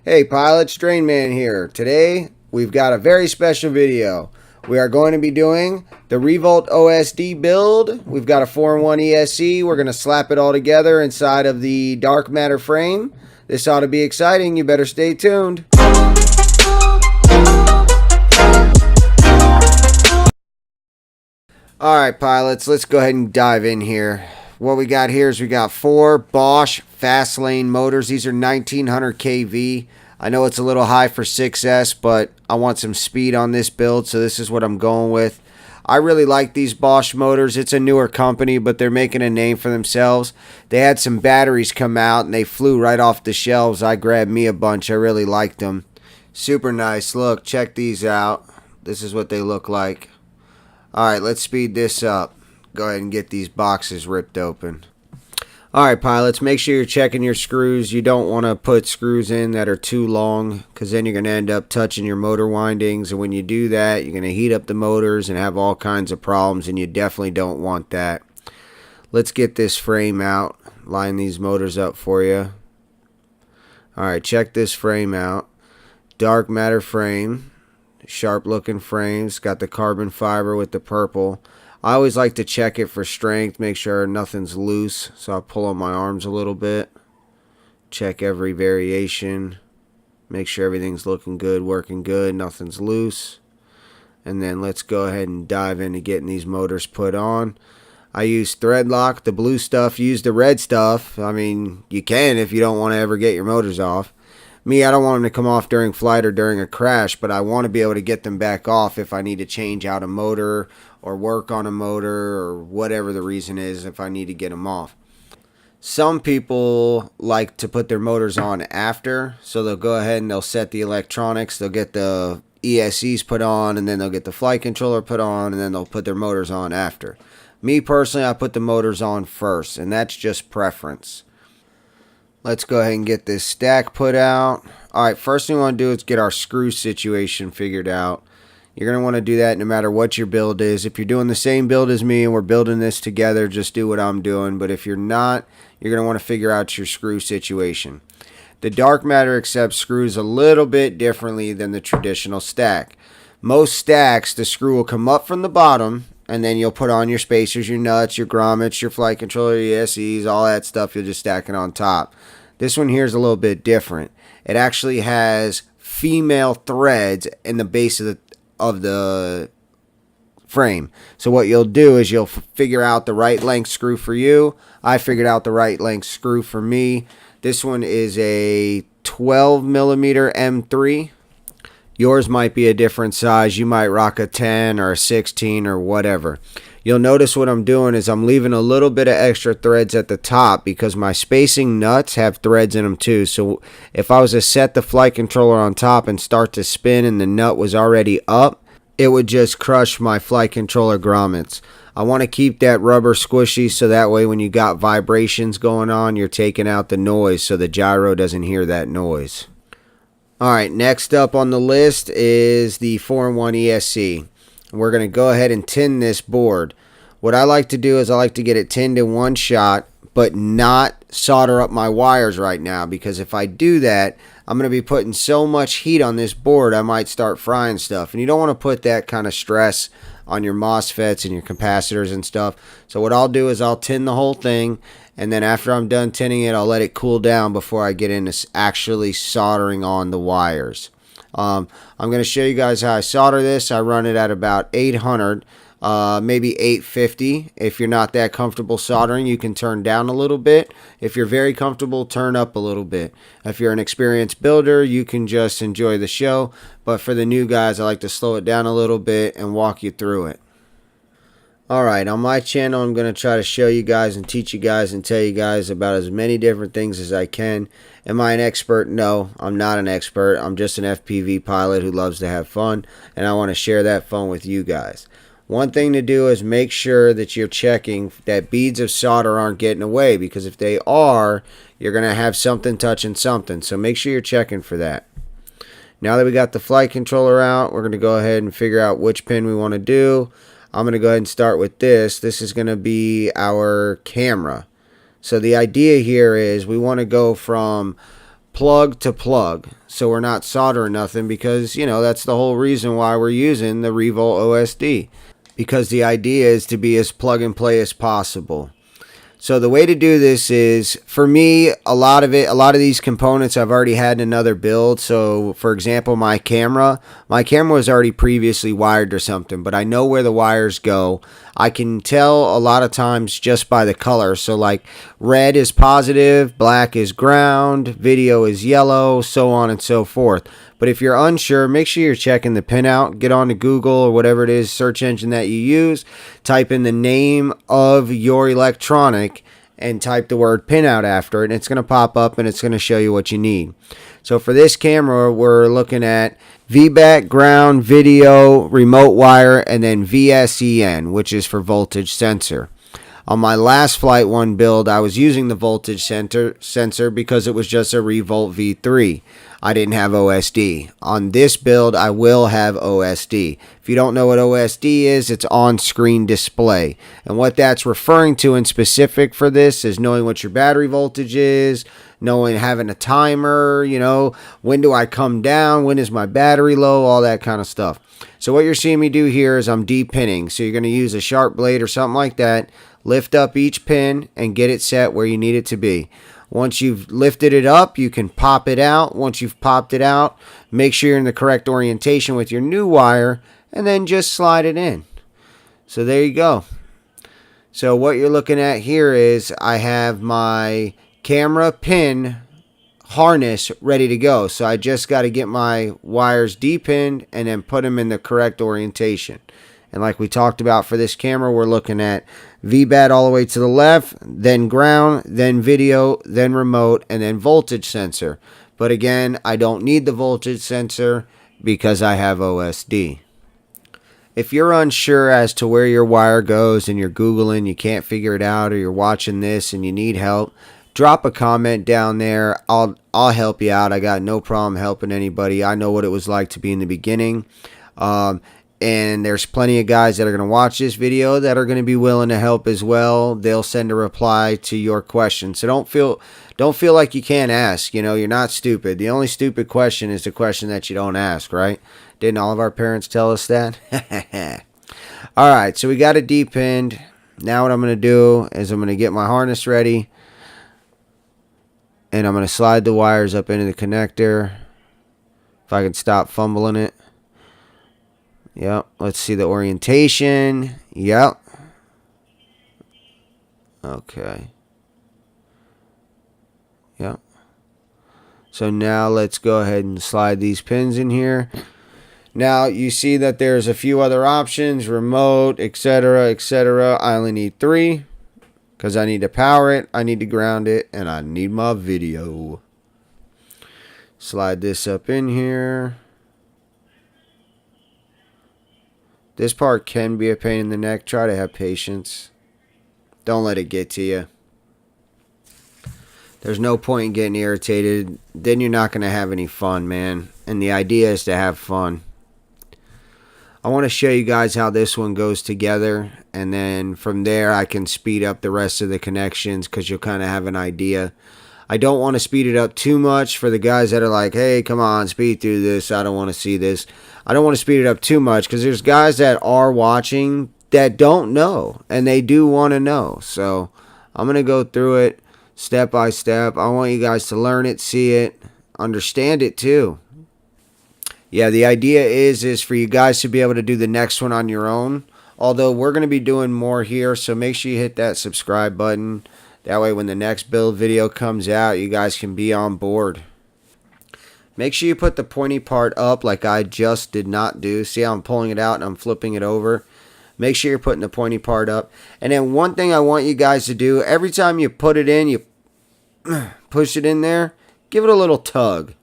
Hey pilots, DrainMan here. Today we've got a very special video. We are going to be doing the Revolt OSD build. We've got a 4-in-1 ESC. We're going to slap it all together inside of the dark matter frame. This ought to be exciting. You better stay tuned. Alright pilots, let's go ahead and dive in here. What we got here is we got 4 Bosch fast lane motors. These are 1900 kV. I know it's a little high for 6S, but I want some speed on this build, so this is what I'm going with. I really like these Bosch motors. It's a newer company, but they're making a name for themselves. They had some batteries come out, and they flew right off the shelves. I grabbed me a bunch. I really liked them. Super nice. Look, check these out. This is what they look like. Alright, let's speed this up. Go ahead and get these boxes ripped open. Alright pilots, make sure you're checking your screws. You don't want to put screws in that are too long, because then you're going to end up touching your motor windings, and when you do that, you're going to heat up the motors and have all kinds of problems, and you definitely don't want that. Let's get this frame out. Line these motors up for you. Alright, check this frame out. Dark matter frame. Sharp looking frames. Got the carbon fiber with the purple. I always like to check it for strength, make sure nothing's loose, so I'll pull on my arms a little bit, check every variation, make sure everything's looking good, working good, nothing's loose, and then let's go ahead and dive into getting these motors put on. I use thread lock, the blue stuff. Use the red stuff. I mean, you can if you don't want to ever get your motors off. Me, I don't want them to come off during flight or during a crash, but I want to be able to get them back off if I need to change out a motor or work on a motor or whatever the reason is, if I need to get them off. Some people like to put their motors on after, so they'll go ahead and they'll set the electronics, they'll get the ESCs put on, and then they'll get the flight controller put on, and then they'll put their motors on after. Me personally, I put the motors on first, and that's just preference. Let's go ahead and get this stack put out. Alright, first thing we want to do is get our screw situation figured out. You're going to want to do that no matter what your build is. If you're doing the same build as me and we're building this together, just do what I'm doing. But if you're not, you're going to want to figure out your screw situation. The dark matter accepts screws a little bit differently than the traditional stack. Most stacks, the screw will come up from the bottom, and then you'll put on your spacers, your nuts, your grommets, your flight controller, your ESCs, all that stuff. You'll just stack it on top. This one here is a little bit different. It actually has female threads in the base of the frame. So what you'll do is you'll figure out the right length screw for you. I figured out the right length screw for me. This one is a 12 millimeter M3. Yours might be a different size. You might rock a 10 or a 16 or whatever. You'll notice what I'm doing is I'm leaving a little bit of extra threads at the top because my spacing nuts have threads in them too. So if I was to set the flight controller on top and start to spin and the nut was already up, it would just crush my flight controller grommets. I want to keep that rubber squishy so that way when you got vibrations going on, you're taking out the noise so the gyro doesn't hear that noise. Alright, next up on the list is the 4-in-1 ESC. We're going to go ahead and tin this board. What I like to do is I like to get it tinned in one shot, but not solder up my wires right now, because if I do that, I'm going to be putting so much heat on this board I might start frying stuff, and you don't want to put that kind of stress on your MOSFETs and your capacitors and stuff. So what I'll do is I'll tin the whole thing, and then after I'm done tinning it, I'll let it cool down before I get into actually soldering on the wires. I'm going to show you guys how I solder this. I run it at about 800, maybe 850. If you're not that comfortable soldering, you can turn down a little bit. If you're very comfortable, turn up a little bit. If you're an experienced builder, you can just enjoy the show. But for the new guys, I like to slow it down a little bit and walk you through it. Alright, on my channel, I'm going to try to show you guys and teach you guys and tell you guys about as many different things as I can. Am I an expert? No, I'm not an expert. I'm just an FPV pilot who loves to have fun, and I want to share that fun with you guys. One thing to do is make sure that you're checking that beads of solder aren't getting away, because if they are, you're going to have something touching something. So make sure you're checking for that. Now that we got the flight controller out, we're going to go ahead and figure out which pin we want to do. I'm going to go ahead and start with this. This is going to be our camera. So the idea here is we want to go from plug to plug, so we're not soldering nothing, because you know that's the whole reason why we're using the Revolt OSD, because the idea is to be as plug and play as possible. So the way to do this is, for me, a lot of these components I've already had in another build. So for example, my camera was already previously wired or something, but I know where the wires go. I can tell a lot of times just by the color. So like red is positive, black is ground, video is yellow, so on and so forth. But if you're unsure, make sure you're checking the pinout. Get on to Google or whatever it is, search engine that you use. Type in the name of your electronic and type the word pinout after it. And it's going to pop up and it's going to show you what you need. So for this camera, we're looking at VBAC, ground, video, remote wire, and then VSEN, which is for voltage sensor. On my last FlightOne build, I was using the voltage sensor because it was just a Revolt V3. I didn't have OSD. On this build, I will have OSD. If you don't know what OSD is, it's on-screen display. And what that's referring to in specific for this is knowing what your battery voltage is, having a timer, you know, when do I come down, when is my battery low, all that kind of stuff. So what you're seeing me do here is I'm depinning. So you're going to use a sharp blade or something like that, lift up each pin and get it set where you need it to be. Once you've lifted it up, you can pop it out. Once you've popped it out, make sure you're in the correct orientation with your new wire, and then just slide it in. So there you go. So what you're looking at here is I have my camera pin harness ready to go. So I just got to get my wires depinned and then put them in the correct orientation. And like we talked about for this camera, we're looking at VBAT all the way to the left, then ground, then video, then remote, and then voltage sensor. But again, I don't need the voltage sensor because I have OSD. If you're unsure as to where your wire goes and you're Googling, you can't figure it out, or you're watching this and you need help, drop a comment down there. I'll help you out. I got no problem helping anybody. I know what it was like to be in the beginning. And there's plenty of guys that are going to watch this video that are going to be willing to help as well. They'll send a reply to your question. So don't feel like you can't ask. You know, you're not stupid. The only stupid question is the question that you don't ask, right? Didn't all of our parents tell us that? All right, so we got it depinned. Now what I'm going to do is I'm going to get my harness ready. And I'm going to slide the wires up into the connector. If I can stop fumbling it. Yep, let's see the orientation. Yep. Okay. Yep. So now let's go ahead and slide these pins in here. Now you see that there's a few other options, remote, etc., etc. I only need 3 because I need to power it, I need to ground it, and I need my video. Slide this up in here. This part can be a pain in the neck. Try to have patience. Don't let it get to you. There's no point in getting irritated. Then you're not going to have any fun, man. And the idea is to have fun. I want to show you guys how this one goes together. And then from there, I can speed up the rest of the connections because you'll kind of have an idea. I don't want to speed it up too much for the guys that are like, hey, come on, speed through this. I don't want to see this. I don't want to speed it up too much because there's guys that are watching that don't know, and they do want to know. So I'm going to go through it step by step. I want you guys to learn it, see it, understand it too. Yeah, the idea is for you guys to be able to do the next one on your own. Although we're going to be doing more here, so make sure you hit that subscribe button. That way when the next build video comes out, you guys can be on board. Make sure you put the pointy part up like I just did not do. See how I'm pulling it out and I'm flipping it over? Make sure you're putting the pointy part up. And then one thing I want you guys to do, every time you put it in, you push it in there, give it a little tug.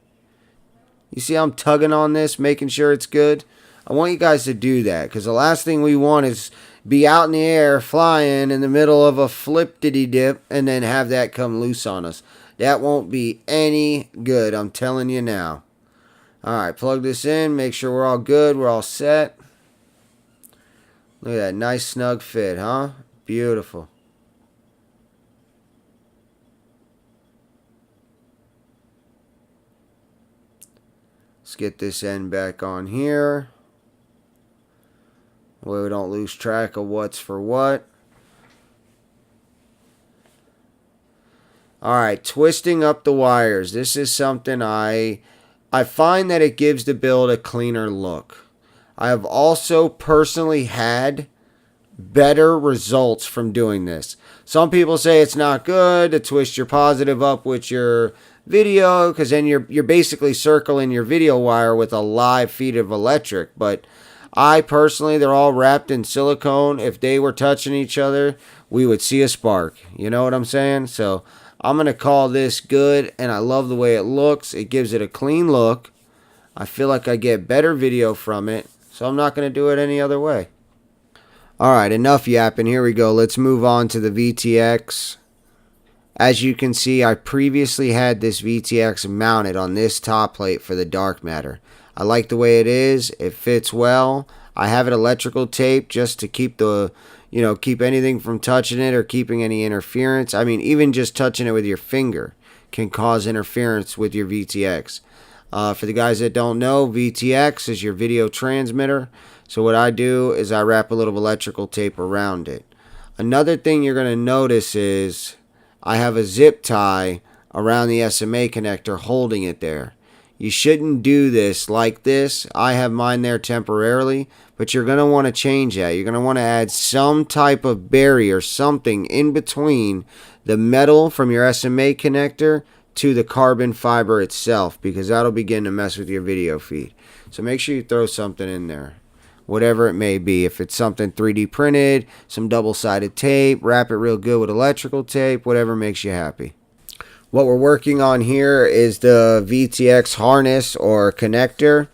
You see how I'm tugging on this, making sure it's good? I want you guys to do that because the last thing we want is be out in the air flying in the middle of a flip-diddy-dip and then have that come loose on us. That won't be any good, I'm telling you now. Alright, plug this in, make sure we're all good, we're all set. Look at that, nice snug fit, huh? Beautiful. Let's get this end back on here. Way we don't lose track of what's for what. Alright, twisting up the wires. This is something I find that it gives the build a cleaner look. I have also personally had better results from doing this. Some people say it's not good to twist your positive up with your video, because then you're basically circling your video wire with a live feed of electric. But I personally, they're all wrapped in silicone. If they were touching each other, we would see a spark. You know what I'm saying? So I'm going to call this good, and I love the way it looks. It gives it a clean look. I feel like I get better video from it, so I'm not going to do it any other way. Alright, enough yapping. Here we go. Let's move on to the VTX. As you can see, I previously had this VTX mounted on this top plate for the dark matter. I like the way it is. It fits well. I have it electrical taped just to keep the, keep anything from touching it or keeping any interference. I mean, even just touching it with your finger can cause interference with your VTX. For the guys that don't know, VTX is your video transmitter. So what I do is I wrap a little electrical tape around it. Another thing you're going to notice is I have a zip tie around the SMA connector holding it there. You shouldn't do this like this. I have mine there temporarily, but you're going to want to change that. You're going to want to add some type of barrier, something in between the metal from your SMA connector to the carbon fiber itself, because that'll begin to mess with your video feed. So make sure you throw something in there, whatever it may be. If it's something 3D printed, some double-sided tape, wrap it real good with electrical tape, whatever makes you happy. What we're working on here is the VTX harness or connector.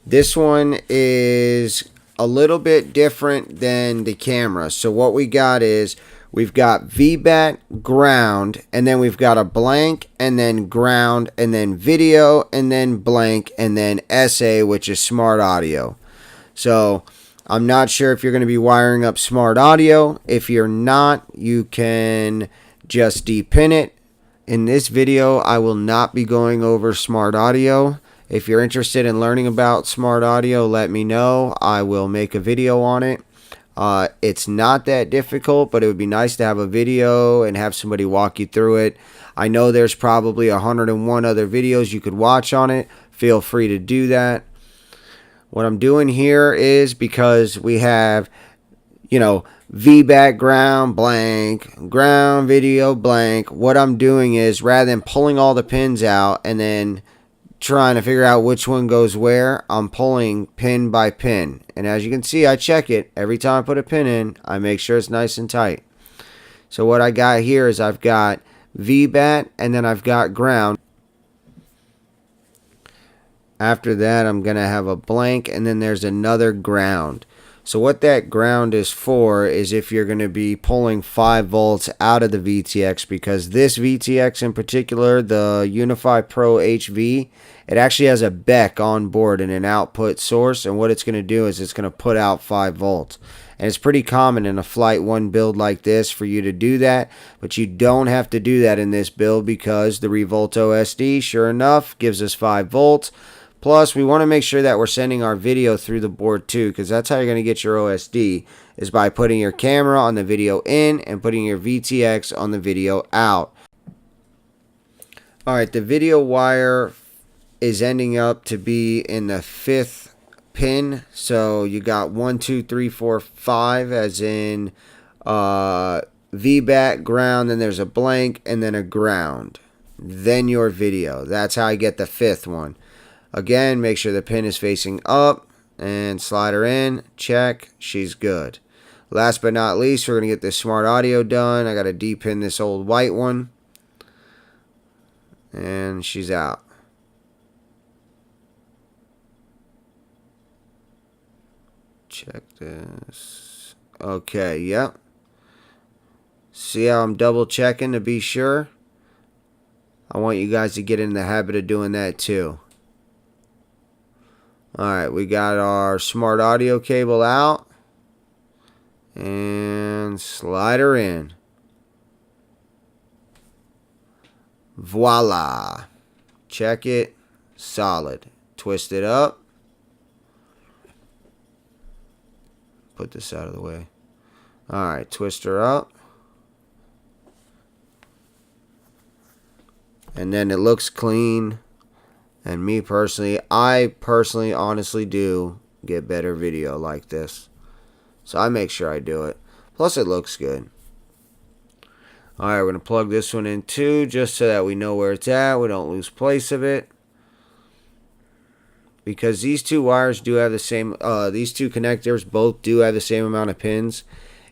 This one is a little bit different than the camera. So what we got is we've got VBAT, ground, and then we've got a blank, and then ground, and then video, and then blank, and then SA, which is smart audio. So I'm not sure if you're going to be wiring up smart audio. If you're not, you can just depin it. In this video, I will not be going over smart audio. If you're interested in learning about smart audio, let me know. I will make a video on it. It's not that difficult, but it would be nice to have a video and have somebody walk you through it. I know there's probably 101 other videos you could watch on it. Feel free to do that. What I'm doing here is, because we have, VBAT ground blank, ground video blank, what I'm doing is, rather than pulling all the pins out and then trying to figure out which one goes where, I'm pulling pin by pin. And as you can see, I check it. Every time I put a pin in, I make sure it's nice and tight. So what I got here is I've got VBAT and then I've got ground. After that, I'm going to have a blank, and then there's another ground. So what that ground is for is if you're going to be pulling 5 volts out of the VTX, because this VTX in particular, the Unify Pro HV, it actually has a BEC on board and an output source, and what it's going to do is it's going to put out 5 volts. And it's pretty common in a FlightOne build like this for you to do that, but you don't have to do that in this build, because the Revolt OSD, sure enough, gives us 5 volts. Plus, we want to make sure that we're sending our video through the board too, because that's how you're going to get your OSD, is by putting your camera on the video in and putting your VTX on the video out. Alright, the video wire is ending up to be in the 5th pin. So you got 1, 2, 3, 4, 5 as in VBAT, ground, then there's a blank, and then a ground. Then your video. That's how I get the 5th one. Again, make sure the pin is facing up and slide her in. Check. She's good. Last but not least, we're going to get this smart audio done. I got to depin this old white one. And she's out. Check this. Okay, yep. See how I'm double checking to be sure? I want you guys to get in the habit of doing that too. Alright, we got our smart audio cable out. And slide her in. Voila. Check it. Solid. Twist it up. Put this out of the way. Alright, twist her up. And then it looks clean. And me personally, I personally honestly do get better video like this. So I make sure I do it. Plus it looks good. Alright, we're going to plug this one in too, just so that we know where it's at. We don't lose place of it. Because these two wires do have the same, these two connectors both do have the same amount of pins.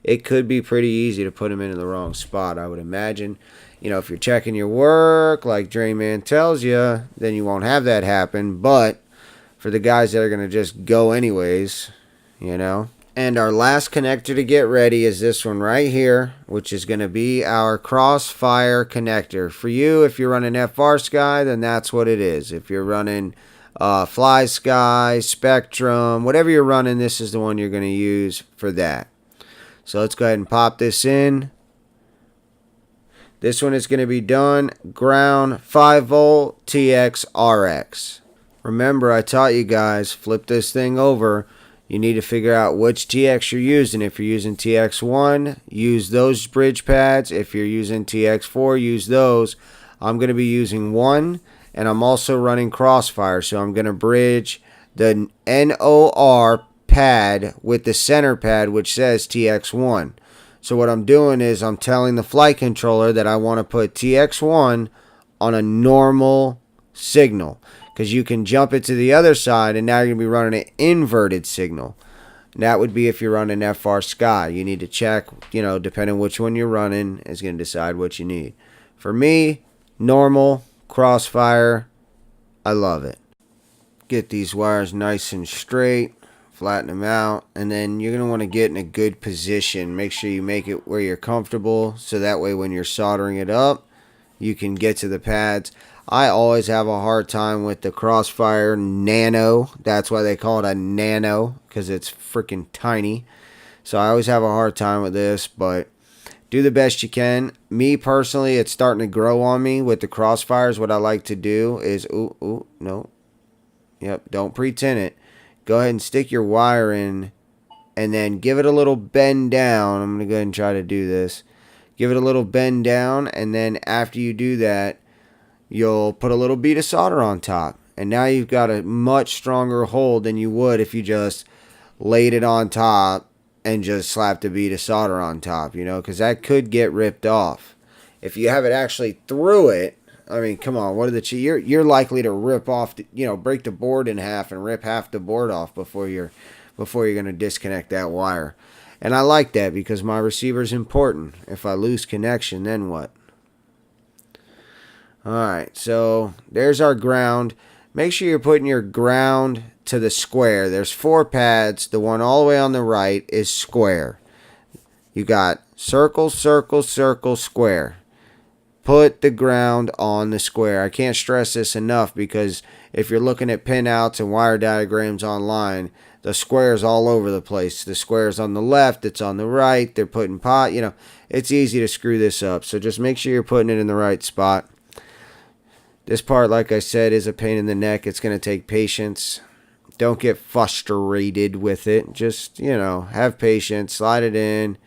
It could be pretty easy to put them in the wrong spot, I would imagine. You know, if you're checking your work, like DrainMan tells you, then you won't have that happen. But for the guys that are going to just go anyways, you know. And our last connector to get ready is this one right here, which is going to be our Crossfire connector. For you, if you're running FR Sky, then that's what it is. If you're running Fly Sky, Spectrum, whatever you're running, this is the one you're going to use for that. So let's go ahead and pop this in. This one is going to be done ground 5 volt TX RX. Remember, I taught you guys, flip this thing over. You need to figure out which TX you're using. If you're using TX1, use those bridge pads. If you're using TX4, use those. I'm going to be using 1, and I'm also running Crossfire. So I'm going to bridge the NOR pad with the center pad, which says TX1. So what I'm doing is I'm telling the flight controller that I want to put TX1 on a normal signal. Because you can jump it to the other side, and now you're going to be running an inverted signal. And that would be if you're running FR Sky. You need to check, you know, depending on which one you're running, is going to decide what you need. For me, normal, Crossfire, I love it. Get these wires nice and straight, flatten them out, and then you're going to want to get in a good position. Make sure you make it where you're comfortable, so that way when you're soldering it up, you can get to the pads. I always have a hard time with the Crossfire Nano. That's why they call it a Nano, because it's freaking tiny. So I always have a hard time with this, but do the best you can. Me personally, it's starting to grow on me with the Crossfires. What I like to do is, no. Yep, don't pretend it. Go ahead and stick your wire in, and then give it a little bend down. I'm going to go ahead and try to do this. Give it a little bend down, and then after you do that, you'll put a little bead of solder on top. And now you've got a much stronger hold than you would if you just laid it on top and just slapped a bead of solder on top, you know, because that could get ripped off. If you have it actually through it, I mean, come on, what are the you're likely to rip off, you know, break the board in half and rip half the board off before you're going to disconnect that wire. And I like that because my receiver is important. If I lose connection, then what? Alright, so there's our ground. Make sure you're putting your ground to the square. There's 4 pads. The one all the way on the right is square. You got circle, circle, circle, square. Put the ground on the square. I can't stress this enough because if you're looking at pinouts and wire diagrams online, the square's all over the place. The square's on the left, it's on the right. They're putting pot, you know, it's easy to screw this up. So just make sure you're putting it in the right spot. This part, like I said, is a pain in the neck. It's going to take patience. Don't get frustrated with it. Just, you know, have patience. Slide it in.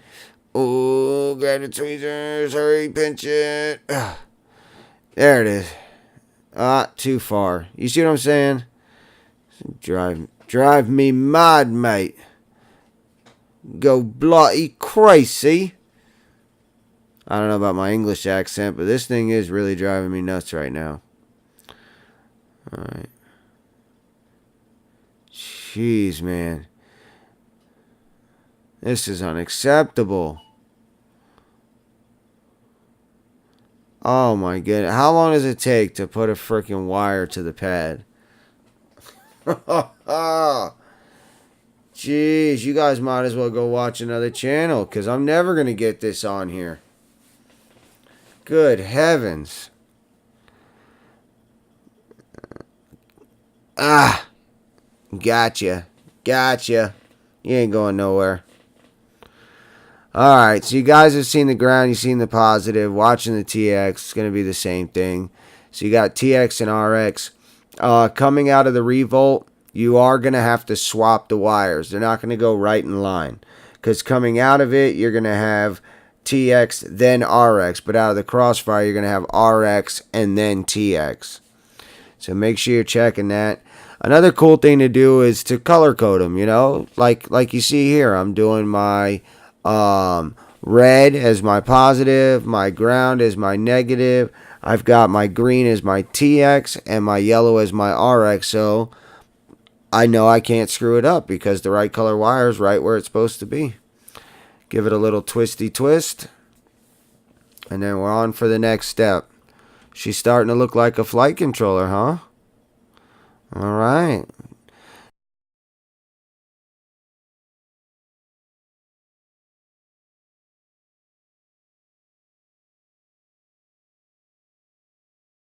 Oh, grab the tweezers. Hurry, pinch it. There it is. Too far. You see what I'm saying? Drive me mad, mate. Go bloody crazy. I don't know about my English accent, but this thing is really driving me nuts right now. Alright. Jeez, man. This is unacceptable. Oh my goodness. How long does it take to put a freaking wire to the pad? Jeez, you guys might as well go watch another channel, because I'm never going to get this on here. Good heavens. Gotcha. Gotcha. You ain't going nowhere. Alright, so you guys have seen the ground, you've seen the positive. Watching the TX, it's going to be the same thing. So you got TX and RX. coming out of the Revolt, you are going to have to swap the wires. They're not going to go right in line. Because coming out of it, you're going to have TX, then RX. But out of the Crossfire, you're going to have RX and then TX. So make sure you're checking that. Another cool thing to do is to color code them, you know. Like you see here, I'm doing my red as my positive, my ground as my negative. I've got my green as my TX and my yellow as my RX. So I know I can't screw it up because the right color wire is right where it's supposed to be. Give it a little twisty twist. And then we're on for the next step. She's starting to look like a flight controller, huh? All right.